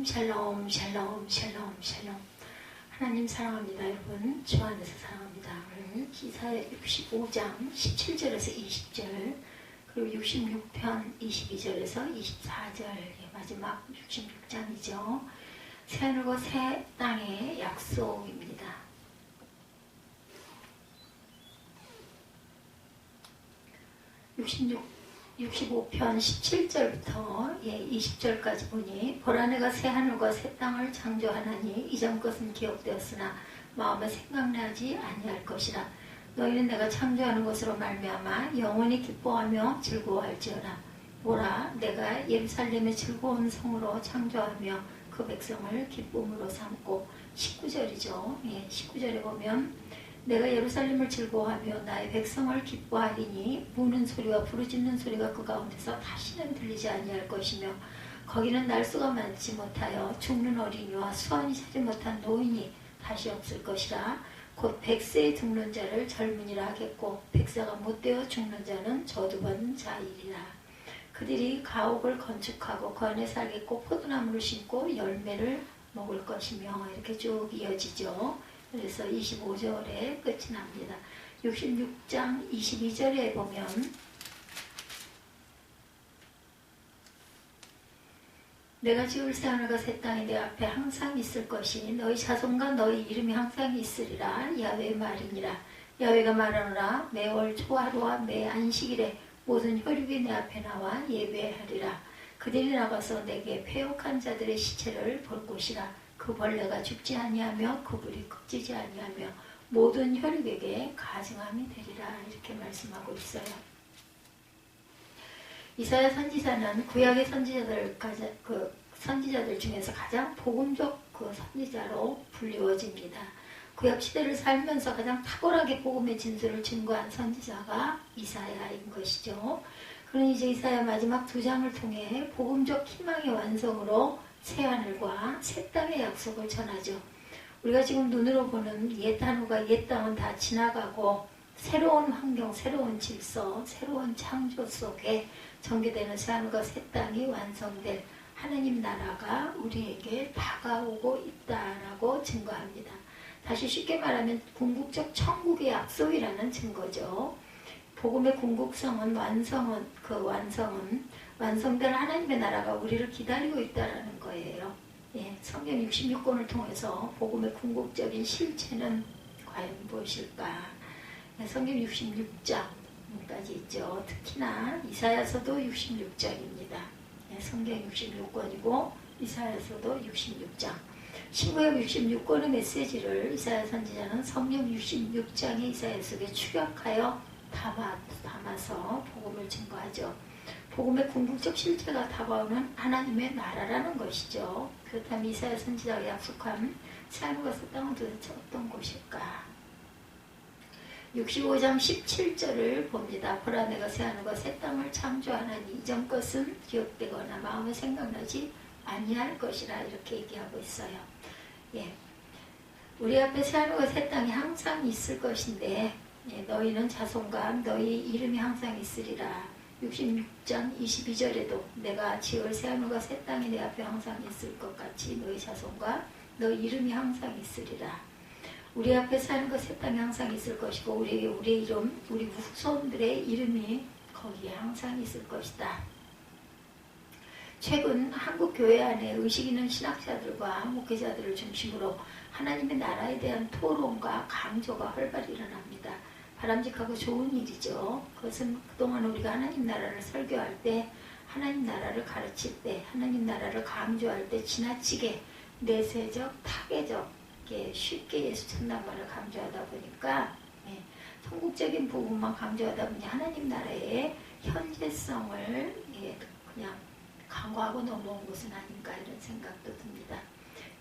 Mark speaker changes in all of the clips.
Speaker 1: 샬롬 샬롬 샬롬 샬롬. 하나님 사랑합니다. 여러분 주 안에서 사랑합니다. 오늘 이사야 65장 17절에서 20절 그리고 66편 22절에서 24절 마지막 66장이죠. 새하늘과 새 땅의 약속입니다. 65편 17절부터 20절까지 보니 보라 내가 새하늘과 새 땅을 창조하나니 이전 것은 기억되었으나 마음에 생각나지 아니할 것이라. 너희는 내가 창조하는 것으로 말미암아 영원히 기뻐하며 즐거워할지어다. 보라 내가 예루살렘의 즐거운 성으로 창조하며 그 백성을 기쁨으로 삼고 19절이죠. 19절에 보면 내가 예루살렘을 즐거워하며 나의 백성을 기뻐하리니 우는 소리와 부르짖는 소리가 그 가운데서 다시는 들리지 아니할 것이며 거기는 날수가 많지 못하여 죽는 어린이와 수완이 차지 못한 노인이 다시 없을 것이라. 곧 100세에 죽는 자를 젊은이라 하겠고 100세가 못되어 죽는 자는 저두번 자이리라. 그들이 가옥을 건축하고 그 안에 살겠고 포도나무를 심고 열매를 먹을 것이며 이렇게 쭉 이어지죠. 그래서 25절에 끝이 납니다. 66장 22절에 보면 내가 지을 새하늘과 새 땅이 내 앞에 항상 있을 것이니 너희 자손과 너희 이름이 항상 있으리라. 야훼의 말이니라. 야훼가 말하노라. 매월 초하루와 매 안식일에 모든 혈육이 내 앞에 나와 예배하리라. 그들이 나가서 내게 패역한 자들의 시체를 볼 곳이라. 그 벌레가 죽지 아니하며 그 불이 꺼지지 아니하며 모든 혈육에게 가증함이 되리라. 이렇게 말씀하고 있어요. 이사야 선지자는 구약의 선지자들 중에서 가장 복음적 선지자로 불리워집니다. 구약 시대를 살면서 가장 탁월하게 복음의 진술을 증거한 선지자가 이사야인 것이죠. 그는 이제 이사야 마지막 2장을 통해 복음적 희망의 완성으로 새하늘과 새 땅의 약속을 전하죠. 우리가 지금 눈으로 보는 옛 하늘과 옛 땅은 다 지나가고 새로운 환경, 새로운 질서, 새로운 창조 속에 전개되는 새하늘과 새 땅이 완성될 하느님 나라가 우리에게 다가오고 있다라고 증거합니다. 다시 쉽게 말하면 궁극적 천국의 약속이라는 증거죠. 복음의 궁극성은 완성될 하나님의 나라가 우리를 기다리고 있다는 거예요. 성경 66권을 통해서 복음의 궁극적인 실체는 과연 무엇일까? 성경 66장까지 있죠. 특히나 이사야서도 66장입니다. 성경 66권이고 이사야서도 66장. 신구약 66권의 메시지를 이사야 선지자는 성경 66장의 이사야 속에 축약하여 담아서 복음을 증거하죠. 복음의 궁극적 실체가 다가오는 하나님의 나라라는 것이죠. 그렇다면 이사야 선지자가 약속한 새하늘과 새 땅은 도대체 어떤 곳일까? 65장 17절을 봅니다. 보라 내가 새하늘과 새 땅을 창조하나니 이전 것은 기억되거나 마음에 생각나지 아니할 것이라. 이렇게 얘기하고 있어요. 우리 앞에 새하늘과 새 땅이 항상 있을 것인데 너희는 자손과 너희 이름이 항상 있으리라. 66장 22절에도 내가 지을 새하늘과 새 땅이 내 앞에 항상 있을 것 같이 너희 자손과 너희 이름이 항상 있으리라. 우리 앞에 새하늘과 새 땅이 항상 있을 것이고 우리의 이름, 우리 후손들의 이름이 거기에 항상 있을 것이다. 최근 한국 교회 안에 의식 있는 신학자들과 목회자들을 중심으로 하나님의 나라에 대한 토론과 강조가 활발히 일어납니다. 바람직하고 좋은 일이죠. 그것은 그동안 우리가 하나님 나라를 설교할 때, 하나님 나라를 가르칠 때, 하나님 나라를 강조할 때 지나치게 내세적, 타계적, 쉽게 예수 천당만을 강조하다 보니까 성국적인 부분만 강조하다 보니 하나님 나라의 현재성을 그냥 간과하고 넘어온 것은 아닌가 이런 생각도 듭니다.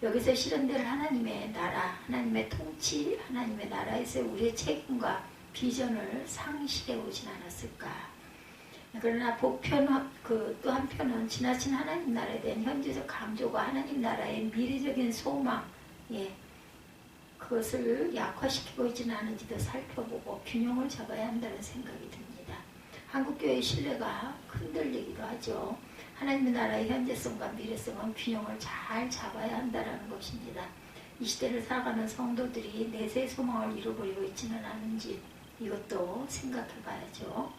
Speaker 1: 여기서 실현될 하나님의 나라, 하나님의 통치, 하나님의 나라에서 우리의 책임과 비전을 상실해 오진 않았을까. 그러나 보편 또 한편은 지나친 하나님 나라에 대한 현재적 강조가 하나님 나라의 미래적인 소망, 그것을 약화시키고 있지는 않은지도 살펴보고 균형을 잡아야 한다는 생각이 듭니다. 한국교회의 신뢰가 흔들리기도 하죠. 하나님의 나라의 현재성과 미래성은 균형을 잘 잡아야 한다는 것입니다. 이 시대를 살아가는 성도들이 내세의 소망을 잃어버리고 있지는 않은지 이것도 생각해 봐야죠.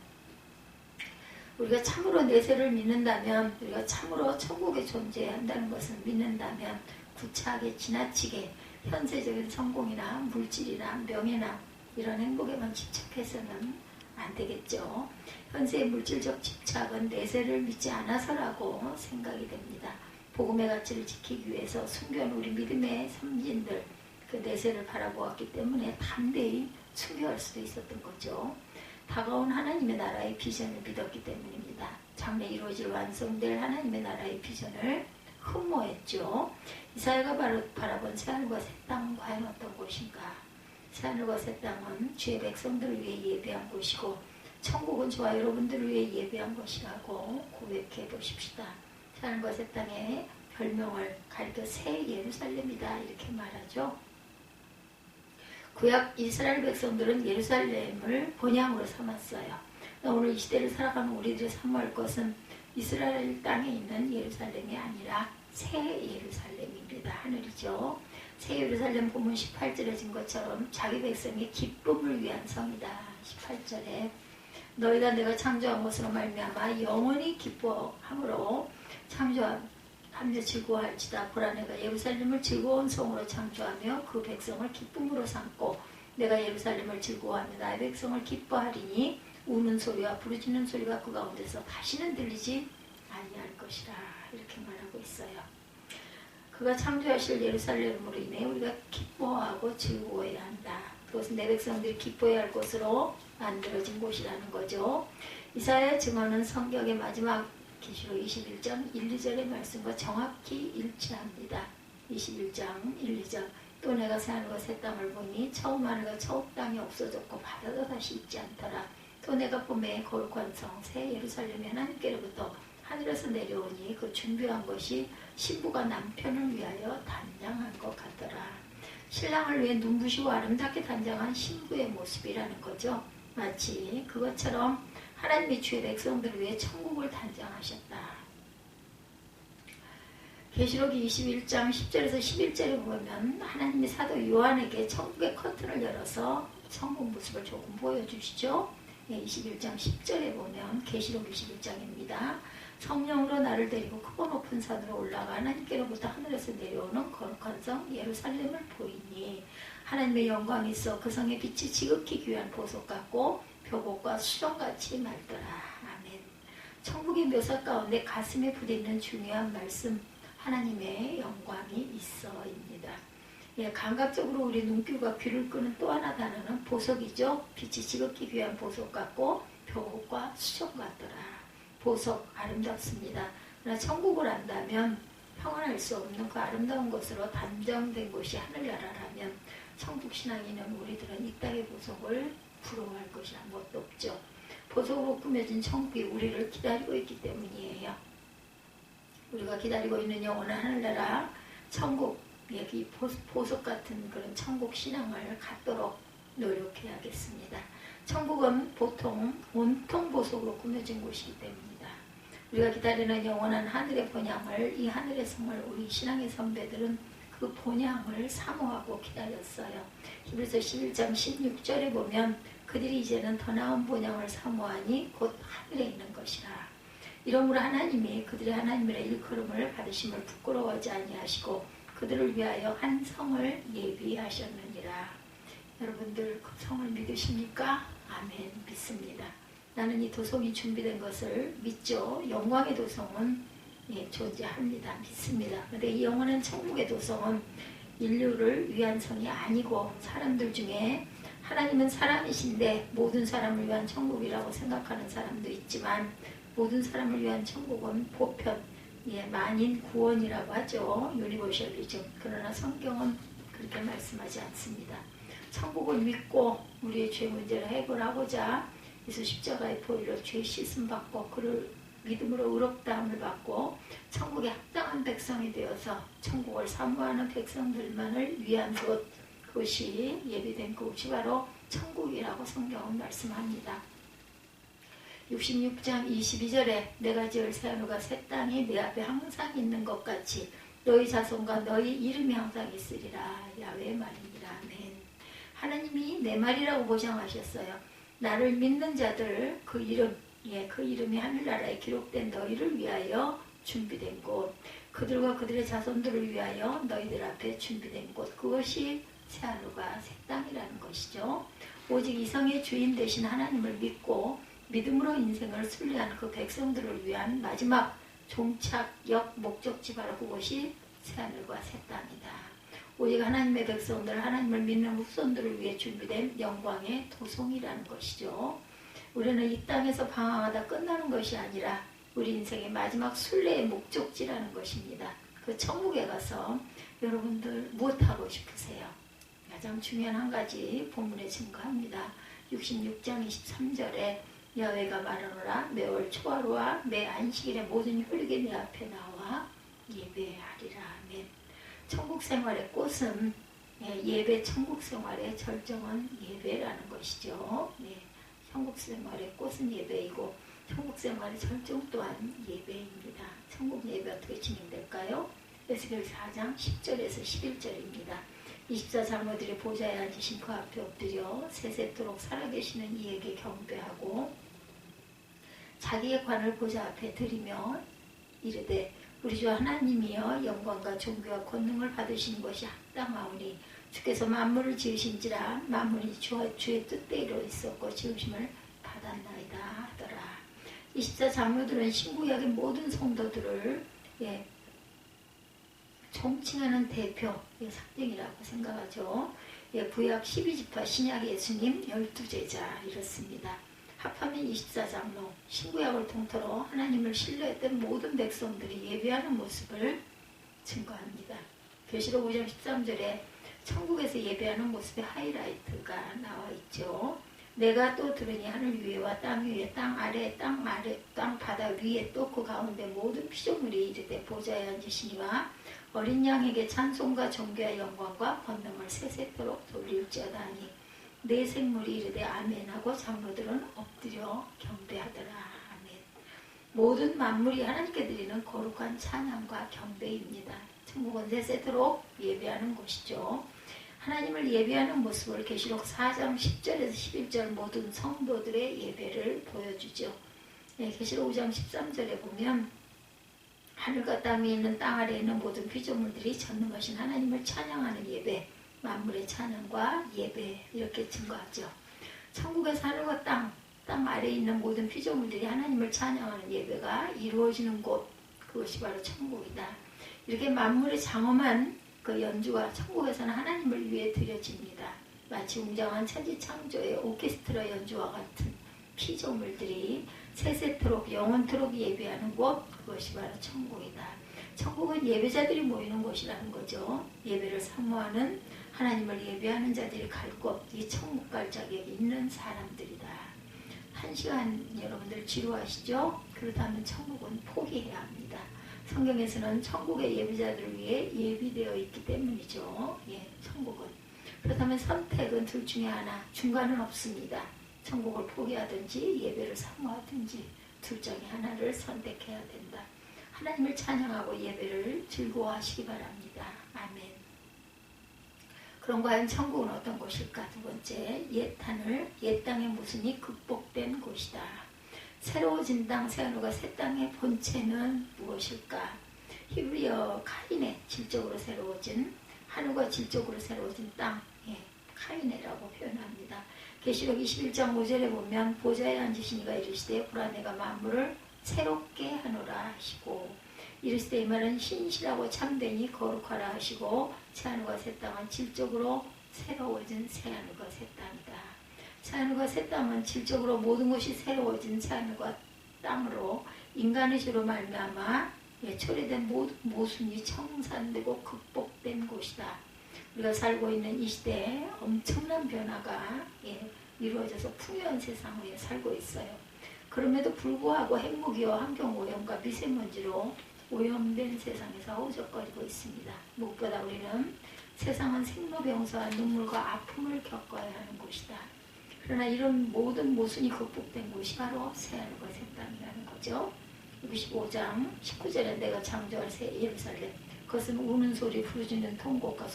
Speaker 1: 우리가 참으로 내세를 믿는다면, 우리가 참으로 천국에 존재한다는 것을 믿는다면 구차하게 지나치게 현세적인 성공이나 물질이나 명예나 이런 행복에만 집착해서는 안 되겠죠. 현세의 물질적 집착은 내세를 믿지 않아서라고 생각이 됩니다. 복음의 가치를 지키기 위해서 숨겨놓은 우리 믿음의 선진들, 그 내세를 바라보았기 때문에 담대히 순교할 수도 있었던 거죠. 다가온 하나님의 나라의 비전을 믿었기 때문입니다. 장래 이루어질 완성될 하나님의 나라의 비전을 흠모했죠. 이사야가 바라본 새하늘과 새 땅은 과연 어떤 곳인가? 새하늘과 새 땅은 주의 백성들을 위해 예배한 곳이고 천국은 저와 여러분들을 위해 예배한 것이라고 고백해 보십시다. 새하늘과 새 땅의 별명을 가리켜 새 예루살렘이다 이렇게 말하죠. 구약 이스라엘 백성들은 예루살렘을 본향으로 삼았어요. 오늘 이 시대를 살아가는 우리들이 사모할 것은 이스라엘 땅에 있는 예루살렘이 아니라 새 예루살렘입니다. 하늘이죠. 새 예루살렘 본문 18절에 진 것처럼 자기 백성의 기쁨을 위한 성이다. 18절에 너희가 내가 창조한 것으로 말미암아 영원히 기뻐함으로 창조하며 즐거워할지다. 보라 내가 예루살렘을 즐거운 성으로 창조하며 그 백성을 기쁨으로 삼고 내가 예루살렘을 즐거워하며 나의 백성을 기뻐하리니 우는 소리와 부르짖는 소리가 그 가운데서 다시는 들리지 아니할 것이라 이렇게 말하고 있어요. 그가 창조하실 예루살렘으로 인해 우리가 기뻐하고 즐거워해야 한다. 그것은 내 백성들이 기뻐해야 할 곳으로 만들어진 곳이라는 거죠. 이사야의 증언은 성경의 마지막 계시록 21장 1, 2절의 말씀과 정확히 일치합니다. 21장 1, 2절 또 내가 새하늘과 새 땅을 보니 처음 하늘과 처음 땅이 없어졌고 바다도 다시 있지 않더라. 또 내가 봄에 거룩한 성 새 예루살렘이 하나님께로부터 하늘에서 내려오니 그 준비한 것이 신부가 남편을 위하여 단장한 것 같더라. 신랑을 위해 눈부시고 아름답게 단장한 신부의 모습이라는 거죠. 마치 그것처럼 하나님이 주의 백성들을 위해 천국을 단장하셨다. 계시록 21장 10절에서 11절에 보면 하나님이 사도 요한에게 천국의 커튼을 열어서 천국 모습을 조금 보여주시죠. 21장 10절에 보면 계시록 21장입니다. 성령으로 나를 데리고 크고 높은 산으로 올라가 하나님께로부터 하늘에서 내려오는 거룩한 성 예루살렘을 보이니 하나님의 영광이 있어 그 성의 빛이 지극히 귀한 보석 같고 벼곡과 수정같이 맑더라. 아멘. 천국의 묘사 가운데 가슴에 부딪는 중요한 말씀 하나님의 영광이 있어입니다. 감각적으로 우리 눈길과 귀를 끄는 또 하나 단어는 보석이죠. 빛이 지극히 귀한 보석 같고 벼곡과 수정 같더라. 보석 아름답습니다. 그러나 천국을 안다면 평안할 수 없는 그 아름다운 것으로 단정된 곳이 하늘나라라면 천국신앙이 있는 우리들은 이 땅의 보석을 부러워할 것이 아무것도 없죠. 보석으로 꾸며진 천국이 우리를 기다리고 있기 때문이에요. 우리가 기다리고 있는 영원한 하늘나라 천국, 여기 보석 같은 그런 천국 신앙을 갖도록 노력해야겠습니다. 천국은 보통 온통 보석으로 꾸며진 곳이기 때문입니다. 우리가 기다리는 영원한 하늘의 본향을, 이 하늘의 성을 우리 신앙의 선배들은 그 본향을 사모하고 기다렸어요. 히브리서 11장 16절에 보면 그들이 이제는 더 나은 본향을 사모하니 곧 하늘에 있는 것이라. 이러므로 하나님이 그들의 하나님이라 일컬음을 받으심을 부끄러워하지 아니하시고 그들을 위하여 한 성을 예비하셨느니라. 여러분들 그 성을 믿으십니까? 아멘. 믿습니다. 나는 이 도성이 준비된 것을 믿죠. 영광의 도성은 존재합니다. 믿습니다. 그런데 이 영원한 천국의 도성은 인류를 위한 성이 아니고 사람들 중에 하나님은 사람이신데 모든 사람을 위한 천국이라고 생각하는 사람도 있지만 모든 사람을 위한 천국은 보편, 만인 구원이라고 하죠. 유니버셜리즘. 그러나 성경은 그렇게 말씀하지 않습니다. 천국을 믿고 우리의 죄 문제를 해결하고자 예수 십자가의 보혈로 죄 씻음 받고 그를 믿음으로 의롭다함을 받고 천국에 합당한 백성이 되어서 천국을 사모하는 백성들만을 위한 그것이 예비된 그곳이 바로 천국이라고 성경은 말씀합니다. 66장 22절에 내가 지을 새 하늘과 새 땅이 내 앞에 항상 있는 것 같이 너희 자손과 너희 이름이 항상 있으리라. 야훼의 말이니라. 아멘. 하나님이 내 말이라고 보장하셨어요. 나를 믿는 자들 그 이름, 그 이름이 하늘나라에 기록된 너희를 위하여 준비된 곳, 그들과 그들의 자손들을 위하여 너희들 앞에 준비된 곳, 그것이 새하늘과 새 땅이라는 것이죠. 오직 이성의 주인 되신 하나님을 믿고 믿음으로 인생을 순례하는 그 백성들을 위한 마지막 종착역 목적지 바로 그것이 새하늘과 새 땅이다. 오직 하나님의 백성들, 하나님을 믿는 후손들을 위해 준비된 영광의 도성이라는 것이죠. 우리는 이 땅에서 방황하다 끝나는 것이 아니라 우리 인생의 마지막 순례의 목적지라는 것입니다. 그 천국에 가서 여러분들 무엇하고 싶으세요? 가장 중요한 한 가지 본문에 증거합니다. 66장 23절에 야훼가 말하노라 매월 초하루와 매 안식일에 모든 혈육이 내 앞에 나와 예배하리라. 아멘. 천국 생활의 꽃은 예배, 천국 생활의 절정은 예배라는 것이죠. 천국 생활의 꽃은 예배이고 천국 생활의 절정 또한 예배입니다. 천국 예배 어떻게 진행될까요? 에스겔 4장 10절에서 11절입니다. 24장로들이 보좌에 앉으신 그 앞에 엎드려 세세토록 살아계시는 이에게 경배하고 자기의 관을 보좌 앞에 드리며 이르되 우리 주 하나님이여 영광과 존귀와 권능을 받으신 것이 합당하오니 주께서 만물을 지으신지라 만물이 주의 뜻대로 있었고 지으심을 받았나이다 하더라. 24장로들은 신구약의 모든 성도들을 총칭하는 대표 상징이라고 생각하죠. 구약 12지파, 신약 예수님 12제자 이렇습니다. 합하면 24장로, 신구약을 통틀어 하나님을 신뢰했던 모든 백성들이 예배하는 모습을 증거합니다. 계시록 5장 13절에 천국에서 예배하는 모습의 하이라이트가 나와 있죠. 내가 또 들으니 하늘 위에와 땅 위에, 땅 아래, 땅 바다 위에 또 그 가운데 모든 피조물이 이르되 보좌에 앉으시니와 어린 양에게 찬송과 존귀와 영광과 권능을 세세토록 돌릴지어다 하니 내 생물이 이르되 아멘하고 장로들은 엎드려 경배하더라. 아멘. 모든 만물이 하나님께 드리는 거룩한 찬양과 경배입니다. 천국은 세세토록 예배하는 곳이죠. 하나님을 예배하는 모습을 계시록 4장 10절에서 11절 모든 성도들의 예배를 보여주죠. 계시록 5장 13절에 보면 하늘과 땅 위에 있는 땅 아래에 있는 모든 피조물들이 전능하신 하나님을 찬양하는 예배, 만물의 찬양과 예배 이렇게 증거하죠. 천국에서 하늘과 땅 아래에 있는 모든 피조물들이 하나님을 찬양하는 예배가 이루어지는 곳, 그것이 바로 천국이다. 이렇게 만물의 장엄한 그 연주가 천국에서는 하나님을 위해 드려집니다. 마치 웅장한 천지창조의 오케스트라 연주와 같은 피조물들이 세세토록 영원토록 예배하는 곳, 그것이 바로 천국이다. 천국은 예배자들이 모이는 곳이라는 거죠. 예배를 사모하는 하나님을 예배하는 자들이 갈 곳, 이 천국 갈 자격이 있는 사람들이다. 한 시간 여러분들 지루하시죠? 그렇다면 천국은 포기해야 합니다. 성경에서는 천국의 예배자들을 위해 예비되어 있기 때문이죠. 천국은. 그렇다면 선택은 둘 중에 하나, 중간은 없습니다. 천국을 포기하든지 예배를 사모하든지 둘 중에 하나를 선택해야 된다. 하나님을 찬양하고 예배를 즐거워하시기 바랍니다. 아멘. 그럼 과연 천국은 어떤 곳일까? 두 번째, 옛 하늘, 옛 땅의 모순이 극복된 곳이다. 새로워진 땅, 새하늘과 새 땅의 본체는 무엇일까? 히브리어 카이네, 질적으로 새로워진, 하늘과 질적으로 새로워진 땅, 카이네라고 표현합니다. 계시록 21장 5절에 보면 보좌에 앉으시니가 이르시되 보라 내가 만물을 새롭게 하노라 하시고 이르시되 이 말은 신실하고 참되니 거룩하라 하시고 새하늘과 새 땅은 질적으로 새로워진 새하늘과 새 땅이다. 새하늘과 새 땅은 질적으로 모든 것이 새로워진 새하늘과 땅으로 인간의 죄로 말미암아 초래된 모든 모순이 청산되고 극복된 곳이다. 우리가 살고 있는 이 시대에 엄청난 변화가 이루어져서 풍요한 세상에 살고 있어요. 그럼에도 불구하고 핵무기와 환경오염과 미세먼지로 오염된 세상에서 허우적거리고 있습니다. 무엇보다 우리는 세상은 생로병사와 눈물과 아픔을 겪어야 하는 곳이다. 그러나 이런 모든 모순이 극복된 곳이 바로 새하늘과 새 땅이라는 거죠. 65장 19절에 내가 창조할 새 예루살렘, 그것은 우는 소리, 부르짖는 통곡과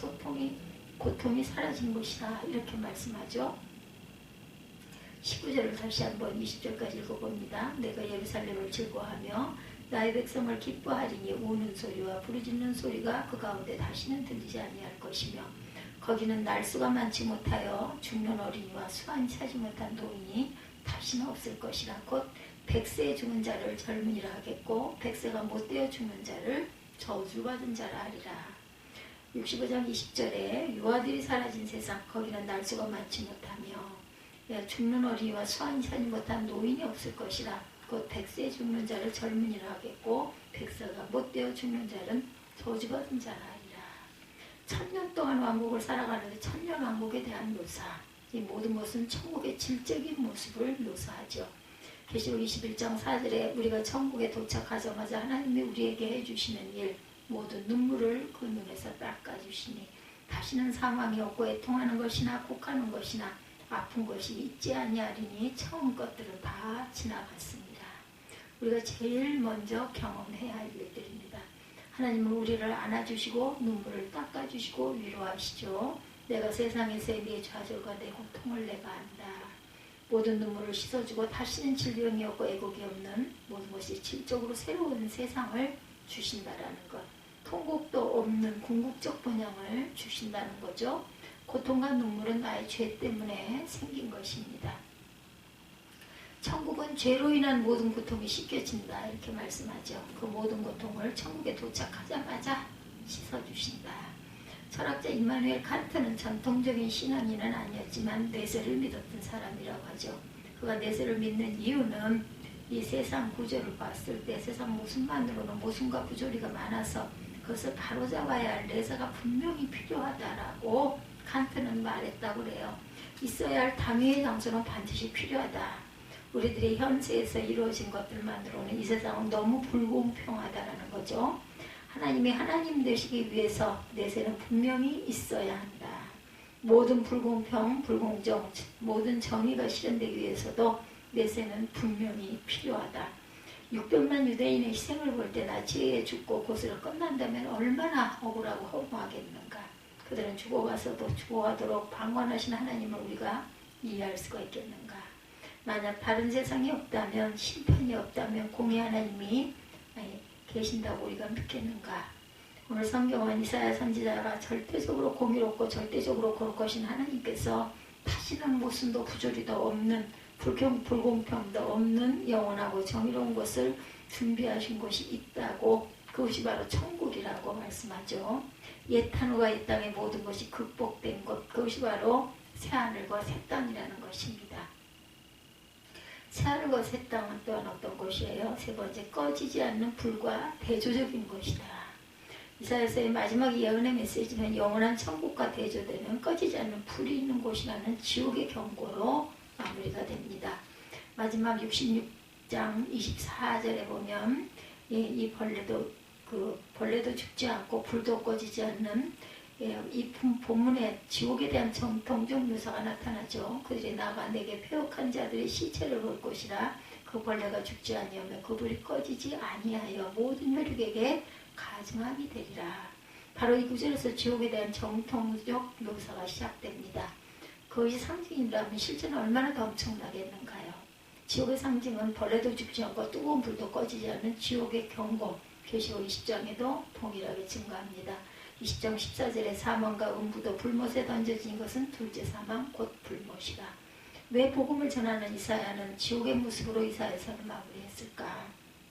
Speaker 1: 고통이 사라진 곳이다, 이렇게 말씀하죠. 19절을 다시 한번 20절까지 읽어봅니다. 내가 예루살렘을 즐거워하며 나의 백성을 기뻐하리니 우는 소리와 부르짖는 소리가 그 가운데 다시는 들리지 아니할 것이며 거기는 날수가 많지 못하여 죽는 어린이와 수완이 차지 못한 노인이 다시는 없을 것이라. 곧 백세에 죽은 자를 젊은이라 하겠고 백세가 못되어 죽는 자를 저주받은 자라 하리라. 65장 20절에 유아들이 사라진 세상, 거기는 날수가 많지 못하며 죽는 어린이와 수완이 차지 못한 노인이 없을 것이라. 곧 백세에 죽는 자를 젊은이라 하겠고 백세가 못되어 죽는 자는 저주받은 자라 하리라. 1000년 동안 왕국을 살아가는데 1000년 왕국에 대한 묘사, 이 모든 것은 천국의 질적인 모습을 묘사하죠. 계시록 21장 4절에 우리가 천국에 도착하자마자 하나님이 우리에게 해주시는 일, 모든 눈물을 그 눈에서 닦아주시니 다시는 사망이 없고 애통하는 것이나 곡하는 것이나 아픈 것이 있지 아니하리니 처음 것들은 다 지나갔습니다. 우리가 제일 먼저 경험해야 할 일들입니다. 하나님은 우리를 안아주시고 눈물을 닦아주시고 위로하시죠. 내가 세상에서의 네 좌절과 내 고통을 내가 안다. 모든 눈물을 씻어주고 다시는 질병이 없고 애곡이 없는 모든 것이 질적으로 새로운 세상을 주신다라는 것. 통곡도 없는 궁극적 번영을 주신다는 거죠. 고통과 눈물은 나의 죄 때문에 생긴 것입니다. 천국은 죄로 인한 모든 고통이 씻겨진다, 이렇게 말씀하죠. 그 모든 고통을 천국에 도착하자마자 씻어주신다. 철학자 임마누엘 칸트는 전통적인 신앙인은 아니었지만 내세를 믿었던 사람이라고 하죠. 그가 내세를 믿는 이유는 이 세상 구조를 봤을 때 세상 모순만으로는 모순과 부조리가 많아서 그것을 바로잡아야 할 내세가 분명히 필요하다라고 칸트는 말했다고 그래요. 있어야 할 당위의 장소는 반드시 필요하다. 우리들의 현세에서 이루어진 것들만으로는 이 세상은 너무 불공평하다라는 거죠. 하나님이 하나님 되시기 위해서 내세는 분명히 있어야 한다. 모든 불공평, 불공정, 모든 정의가 실현되기 위해서도 내세는 분명히 필요하다. 600만 유대인의 희생을 볼 때 나치에 죽고 고스로 끝난다면 얼마나 억울하고 허무하겠는가. 그들은 죽어가서도 죽어가도록 방관하신 하나님을 우리가 이해할 수가 있겠는가. 만약 다른 세상이 없다면, 심판이 없다면 공의 하나님이 계신다고 우리가 믿겠는가. 오늘 성경은 이사야 선지자가 절대적으로 공의롭고 절대적으로 거룩하신 하나님께서 다시는 모순도 부조리도 없는 불공평도 없는 영원하고 정의로운 것을 준비하신 곳이 있다고, 그것이 바로 천국이라고 말씀하죠. 옛 한우가 이 땅의 모든 것이 극복된 것, 그것이 바로 새하늘과 새 땅이라는 것입니다. 새하늘과 새 땅은 또한 어떤 것이에요? 세 번째, 꺼지지 않는 불과 대조적인 것이다. 이사야서의 마지막 예언의 메시지는 영원한 천국과 대조되는 꺼지지 않는 불이 있는 곳이라는 지옥의 경고로 마무리가 됩니다. 마지막 66장 24절에 보면 이 벌레도 죽지 않고 불도 꺼지지 않는 이 본문에 지옥에 대한 정통적 묘사가 나타나죠. 그들이 나가 내게 패역한 자들의 시체를 볼 것이라. 그 벌레가 죽지 아니하며 그 불이 꺼지지 아니하여 모든 혈육에게 가증하게 되리라. 바로 이 구절에서 지옥에 대한 정통적 묘사가 시작됩니다. 그것이 상징이라면 실제는 얼마나 더 엄청나겠는가요? 지옥의 상징은 벌레도 죽지 않고 뜨거운 불도 꺼지지 않는 지옥의 경고, 계시록 20장에도 동일하게 증가합니다. 20장 14절에 사망과 음부도 불못에 던져진 것은 둘째 사망 곧 불못이라. 왜 복음을 전하는 이사야는 지옥의 모습으로 이사야서를 마무리했을까?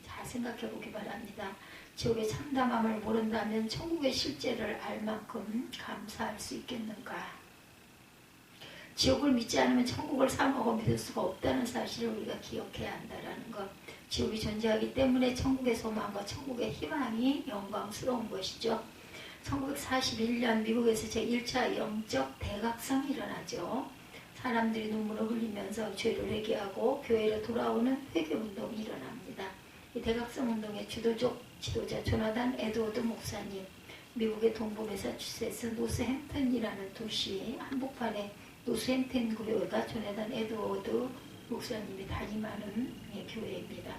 Speaker 1: 잘 생각해 보기 바랍니다. 지옥의 참담함을 모른다면 천국의 실제를 알 만큼 감사할 수 있겠는가? 지옥을 믿지 않으면 천국을 사모하고 믿을 수가 없다는 사실을 우리가 기억해야 한다는 것. 지옥이 존재하기 때문에 천국의 소망과 천국의 희망이 영광스러운 것이죠. 1941년 미국에서 제1차 영적 대각성이 일어나죠. 사람들이 눈물을 흘리면서 죄를 회개하고 교회로 돌아오는 회개운동이 일어납니다. 이 대각성 운동의 지도자 조나단 에드워드 목사님, 미국의 동부 매사추세츠 노스햄튼이라는 도시 한복판에 노스햄튼 교회가 조나단 에드워드 목사님이 담임하는 교회입니다.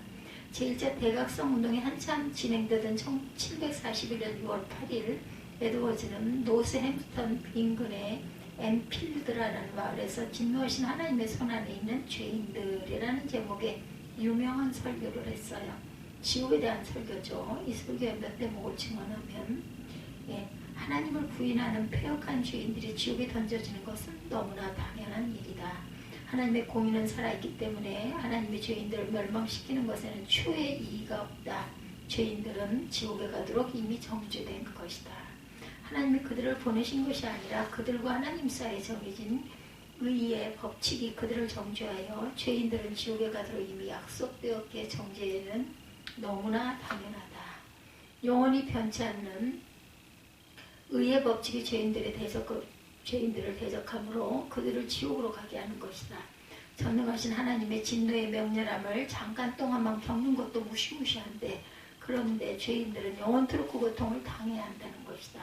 Speaker 1: 제1차 대각성 운동이 한참 진행되던 1741년 6월 8일 에드워즈는 노스햄프턴 인근의 엠필드라는 마을에서 진노하신 하나님의 손 안에 있는 죄인들이라는 제목의 유명한 설교를 했어요. 지옥에 대한 설교죠. 이 설교의 몇 대목을 증언하면 하나님을 부인하는 폐역한 죄인들이 지옥에 던져지는 것은 너무나 당연한 일이다. 하나님의 공의는 살아있기 때문에 하나님의 죄인들을 멸망시키는 것에는 초의 이의가 없다. 죄인들은 지옥에 가도록 이미 정죄된 것이다. 하나님이 그들을 보내신 것이 아니라 그들과 하나님 사이에 정해진 의의 법칙이 그들을 정죄하여 죄인들은 지옥에 가도록 이미 약속되었기에 정죄는 너무나 당연하다. 영원히 변치 않는 의의 법칙이 죄인들을 대적함으로 그들을 지옥으로 가게 하는 것이다. 전능하신 하나님의 진노의 명렬함을 잠깐 동안만 겪는 것도 무시무시한데 그런데 죄인들은 영원토록 그 고통을 당해야 한다는 것이다.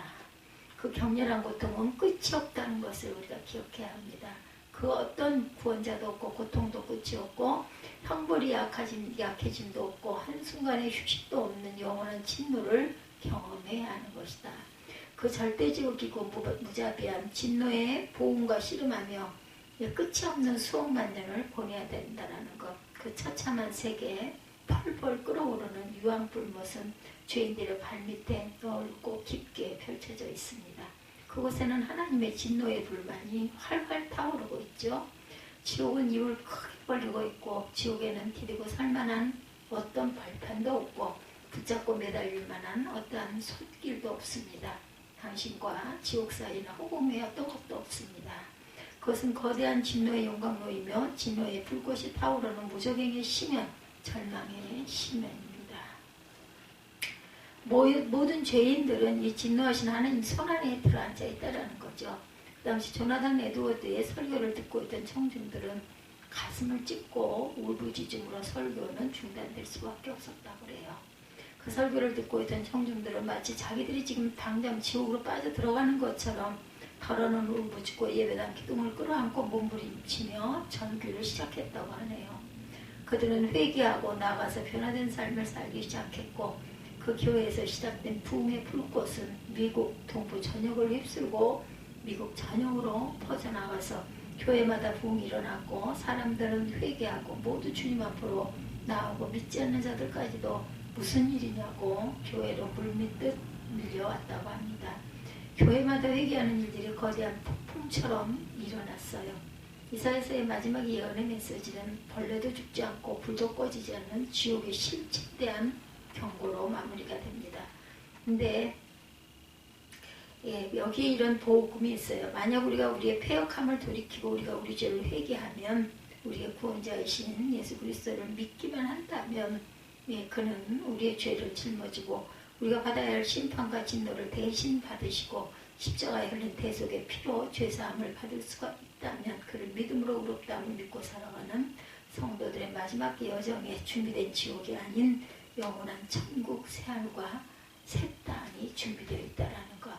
Speaker 1: 그 격렬한 고통은 끝이 없다는 것을 우리가 기억해야 합니다. 그 어떤 구원자도 없고 고통도 끝이 없고 형벌이 약해짐도 없고 한순간의 휴식도 없는 영원한 진노를 경험해야 하는 것이다. 그 절대지옥이고 무자비한 진노의 보응과 씨름하며 끝이 없는 수억만 년을 보내야 된다는 것. 그 처참한 세계에 펄펄 끓어오르는 유황불못은 죄인들의 발밑에 넓고 깊게 펼쳐져 있습니다. 그곳에는 하나님의 진노의 불만이 활활 타오르고 있죠. 지옥은 입을 크게 벌리고 있고 지옥에는 디디고 살만한 어떤 벌판도 없고 붙잡고 매달릴 만한 어떠한 손길도 없습니다. 당신과 지옥 사이는 허공에 어떤 것도 없습니다. 그것은 거대한 진노의 용광로이며 진노의 불꽃이 타오르는 무적행의 심연, 절망의 심연입니다. 모든 죄인들은 이 진노하신 하나님 손안에 들어앉아 있다는 거죠. 그 당시 조나단 에드워드의 설교를 듣고 있던 청중들은 가슴을 찢고 울부짖음으로 설교는 중단될 수밖에 없었다고 그래요. 그 설교를 듣고 있던 청중들은 마치 자기들이 지금 당장 지옥으로 빠져 들어가는 것처럼 덜어놓은 울부짖고 예배당 기둥을 끌어안고 몸부림치며 전기를 시작했다고 하네요. 그들은 회개하고 나가서 변화된 삶을 살기 시작했고 그 교회에서 시작된 부흥의 불꽃은 미국 동부 전역을 휩쓸고 미국 전역으로 퍼져나가서 교회마다 부흥이 일어났고 사람들은 회개하고 모두 주님 앞으로 나오고 믿지 않는 자들까지도 무슨 일이냐고 교회로 물밀듯 밀려왔다고 합니다. 교회마다 회개하는 일들이 거대한 폭풍처럼 일어났어요. 이사야서의 마지막 예언의 메시지는 벌레도 죽지 않고 불도 꺼지지 않는 지옥의 실체대한 경고로 마무리가 됩니다. 근데 여기에 이런 보험이 있어요. 만약 우리가 우리의 패역함을 돌이키고 우리가 우리 죄를 회개하면 우리의 구원자이신 예수 그리스도를 믿기만 한다면 그는 우리의 죄를 짊어지고 우리가 받아야 할 심판과 진노를 대신 받으시고 십자가에 흘린 대속의 피로 죄사함을 받을 수가 있다면 그를 믿음으로 의롭다함을 믿고 살아가는 성도들의 마지막 여정에 준비된 지옥이 아닌 영원한 천국 새하늘과 새 땅이 준비되어 있다는 것.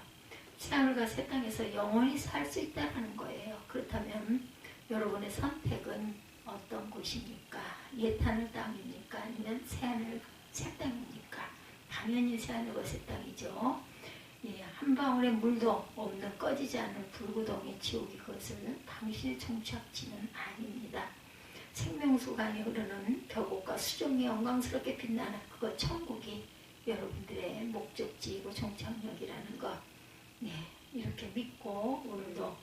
Speaker 1: 새하늘과 새 땅에서 영원히 살 수 있다는 거예요. 그렇다면 여러분의 선택은 어떤 곳입니까? 옛하늘 땅입니까? 아니면 새하늘 새 땅입니까? 당연히 새하늘과 새 땅이죠. 한 방울의 물도 없는 꺼지지 않는 불구덩이 지옥이 그것을 당신의 종착지는 아닙니다. 생명수강에 흐르는 벼곡과 수정이 영광스럽게 빛나는 그것 천국이 여러분들의 목적지이고 종착역이라는 것. 이렇게 믿고 오늘도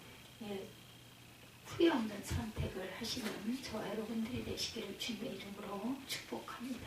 Speaker 1: 후회 없는 선택을 하시는 저와 여러분들이 되시기를 주님의 이름으로 축복합니다.